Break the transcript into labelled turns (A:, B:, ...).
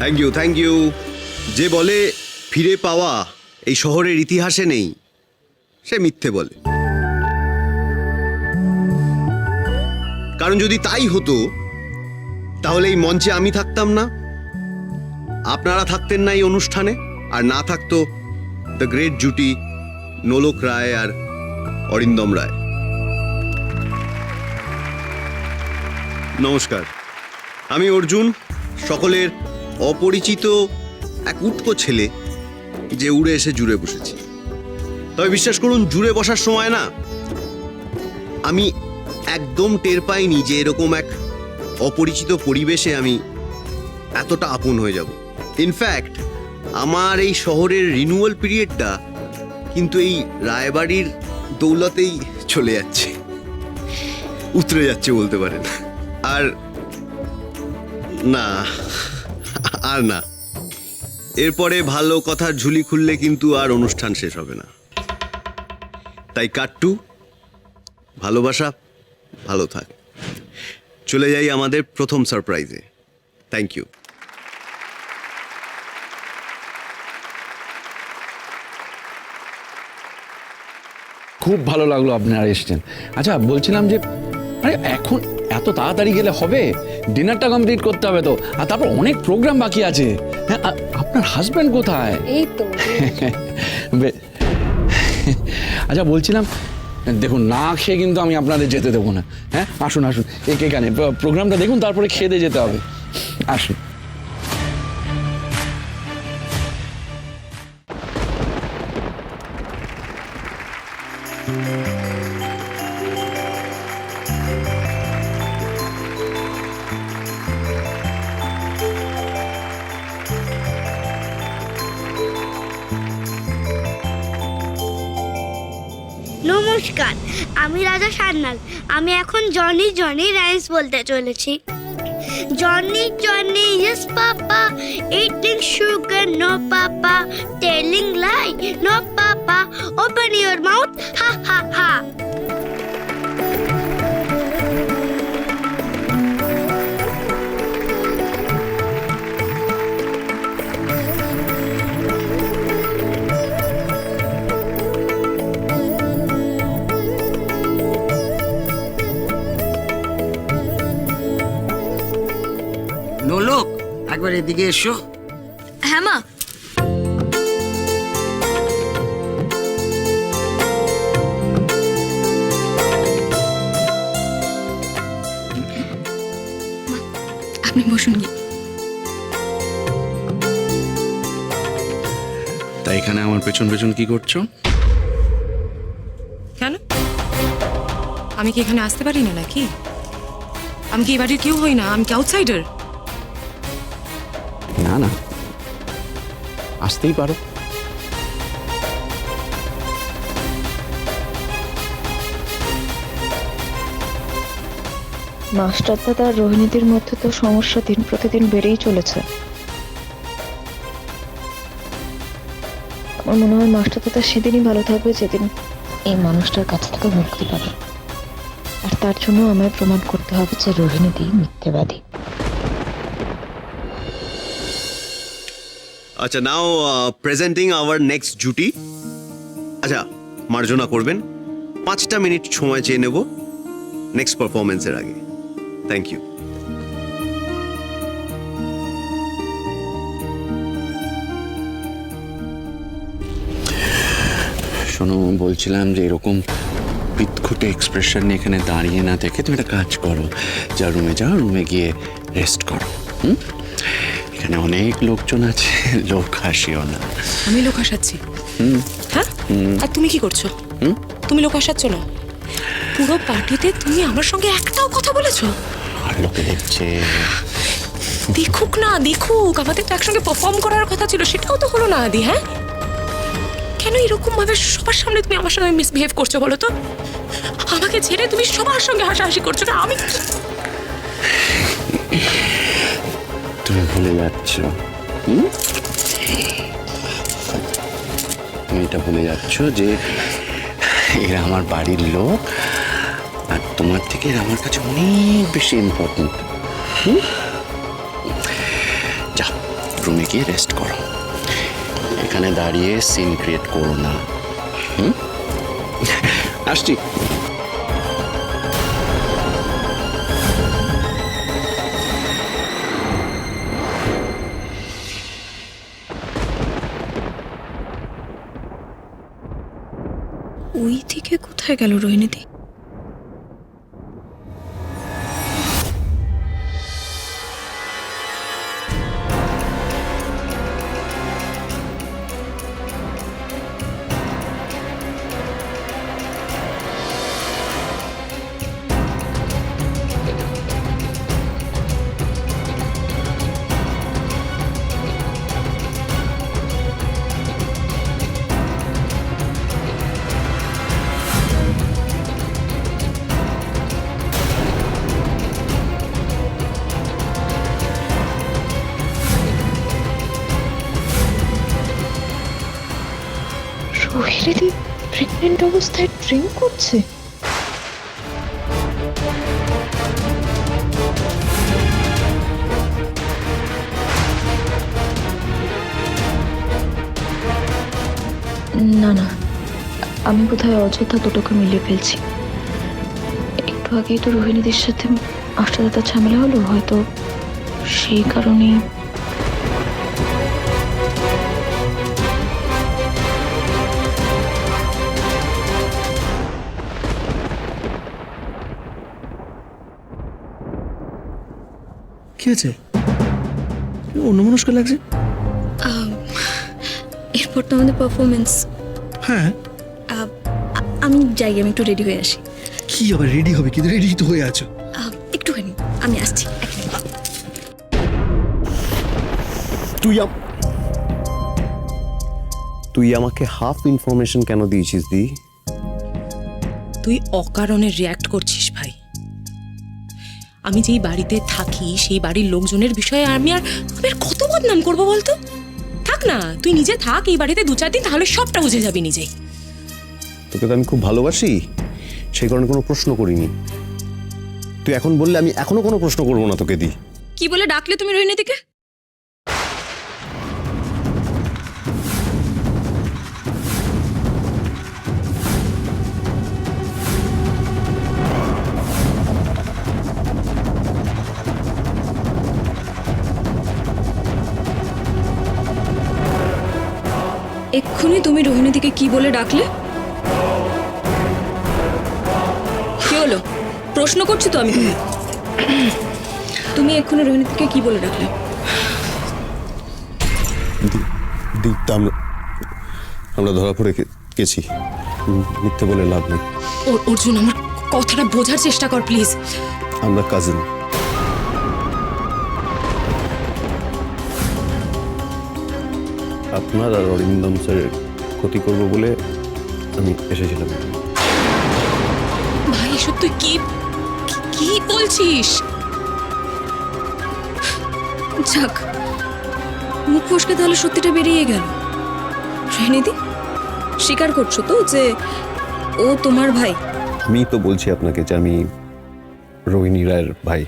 A: Thank you. যে বলে ফিরে পাওয়া এই শহরের ইতিহাসে নেই, সে মিথ্যে বলে। কারণ যদি তাই হতো তাহলে এই মঞ্চে আমি থাকতাম না, আপনারা থাকতেন না এই অনুষ্ঠানে, আর না থাকতো দ্য গ্রেট জুটি নোলক রায় আর অরিন্দম রায়। নমস্কার, আমি অর্জুন, সকলের অপরিচিত এক উটকো ছেলে যে উড়ে এসে জুড়ে বসেছি। তবে বিশ্বাস করুন, জুড়ে বসার সময় না আমি একদম টের পাইনি যে এরকম এক অপরিচিত পরিবেশে আমি এতটা আপন হয়ে যাব। ইনফ্যাক্ট আমার এই শহরের রিনিউয়াল পিরিয়ডটা কিন্তু এই রায়বাড়ির দৌলতেই চলে যাচ্ছে, উতরে যাচ্ছে বলতে পারেন। আর না, এরপরে ভালো কথার ঝুলি খুললে কিন্তু আর অনুষ্ঠান শেষ হবে না। তাই কাট্টু, ভালোবাসা ভালো থাক। চলে যাই আমাদের প্রথম সারপ্রাইজে। Thank you.
B: খুব ভালো লাগলো আপনারা এসছেন। আচ্ছা, বলছিলাম যে আরে এখন এত তাড়াতাড়ি গেলে হবে? ডিনারটা কমপ্লিট করতে হবে তো, আর তারপর অনেক প্রোগ্রাম বাকি আছে। হ্যাঁ, আপনার হাজব্যান্ড কোথায়?
C: এই তো।
B: আচ্ছা, বলছিলাম দেখুন, না খেয়ে কিন্তু আমি আপনাদের যেতে দেবো না। হ্যাঁ, আসুন এখানে প্রোগ্রামটা দেখুন, তারপরে খেয়ে দিয়ে যেতে হবে। আসুন।
D: নমস্কার, আমি রাজা সান্যাল। আমি এখন জনি জনি রাইমস বলতে চলেছি। Johnny Johnny yes papa, eating sugar no papa, telling lie no papa, open your mouth ha ha ha.
E: নোলক, একবার এদিকে এসো।
C: হ্যাঁ মা। আপনি বসুন গিয়ে।
B: তাই এখানে আমার পেছন পেছন কি করছো?
F: কেন? আমি কি এখানে আসতে পারি না নাকি? আমি কি এই বাড়ির কেউ হই না? আমি কি আউটসাইডার?
B: না, আসতেই পারো।
G: মাস্টারদা আর রোহিণীদের মধ্যে তো সমস্যা দিন প্রতিদিন বেড়েই চলেছে। আমার মনে হয় মাস্টারদা সেদিনই ভালো থাকবে যেদিন এই মানুষটার কাছ থেকে মুক্তি পাবে, আর তার জন্য আমায় প্রমাণ করতে হবে যে রোহিণীদি মিথ্যেবাদী।
A: আচ্ছা, নাও প্রেজেন্টিং আওয়ার নেক্সট জুটি। আচ্ছা, মার্জনা করবেন, 5টা মিনিট সময় চেয়ে নেব নেক্সট পারফরমেন্সের আগে। Thank you.
B: শোনো, বলছিলাম যে এরকম বিদঘুটে এক্সপ্রেশন নিয়ে এখানে দাঁড়িয়ে না থেকে তুমি একটা কাজ করো, যা রুমে যাও, রুমে গিয়ে রেস্ট করো। এখানে অনেক লোকজন আছে, লোক হাসিও না।
F: আমি লোক হাসাচ্ছি? হ্যাঁ, আর তুমি কি করছো? তুমি লোক হাসাচ্ছ না? পুরো পার্টিতে তুমি আমার সঙ্গে একটাও কথা বলেছো?
B: আর লোকে দেখছে।
F: দেখুক না, দেখুক। আমাদের তো একসঙ্গে পারফর্ম করার কথা ছিল, সেটাও তো হলো না আদি। হ্যাঁ, কেন এরকম ভাবে সবার সামনে তুমি আমার সঙ্গে মিসবিহেভ করছো বলো তো? আমাকে ছেড়ে তুমি সবার সঙ্গে হাসাহাসি করছো না? আমি
B: তুমি ভুলে যাচ্ছ, তুমি এটা ভুলে যাচ্ছ যে এরা আমার বাড়ির লোক, আর তোমার থেকে এরা আমার কাছে অনেক বেশি ইম্পর্টেন্ট। যা রুমে গিয়ে রেস্ট করো। এখানে দাঁড়িয়ে সিন ক্রিয়েট করো না। আসছি।
C: ওই দিকে কোথায় গেল রোহিণীদি?
G: রোহিণীদি প্রেগনেন্ট অবস্থায় ড্রিঙ্ক করছে? না না, আমি বোধহয় অযথা দুটোকে মিলিয়ে ফেলছি। একটু আগেই তো রোহিণীদের সাথে আফটার ঝামেলা হলো, হয়তো সেই কারণেই।
H: কি আছে? অন্যমনস্ক লাগছে।
C: এরপর তো আমাদের পারফরমেন্স।
H: হ্যাঁ,
C: আমি যাই, আমি একটু রেডি হয়ে আসি।
H: কি আবার রেডি হবে? কিন্তু রেডি তো হয়ে আছো।
C: একটুখানি আমি আসছি।
A: তুই আমাকে হাফ ইনফরমেশন কেন দিয়েছিস দি?
F: তুই অকারণে রিয়্যাক্ট করছিস ভাই। আমি যেই বাড়িতে থাকি সেই বাড়ির লোকজনের বিষয়ে আমি আর কত বদনাম করবো বলতো? থাক না, তুই নিজে থাক এই বাড়িতে 2-4 দিন, তাহলে সবটা বুঝে যাবি নিজেই।
A: তোকে তো আমি খুব ভালোবাসি, সেই কারণে কোনো প্রশ্ন করিনি। তুই এখন বললে আমি এখনো কোনো প্রশ্ন করবো না তোকে দি।
C: কি বলে ডাকলে তুমি রোহিণীদিকে? এক্ষুনি তুমি রোহিণীদিকে কি বলে ডাকলে? কি হলো? প্রশ্ন করছি তো আমি। তুমি এক্ষুনি রোহিণীদিকে কি বলে ডাকলে?
A: আমরা ধরা পড়ে গেছি, মিথ্যে বলে লাভ নেই।
F: অর্জুন, আমার কথাটা বোঝার চেষ্টা কর প্লিজ।
A: আমরা কাজিন। আপনার আর অরিন্দম স্যারের ক্ষতি করব বলে আমি এসেছিলাম।
F: ভাই এসব তুই কি কি বলছিস?
C: যাক, মুখ ফসকে তাহলে সত্যিটা বেরিয়ে গেল। রোহিণীদি, স্বীকার করছো তো যে ও তোমার ভাই?
A: আমি তো বলছি আপনাকে যে আমি রোহিণী রায়ের ভাই।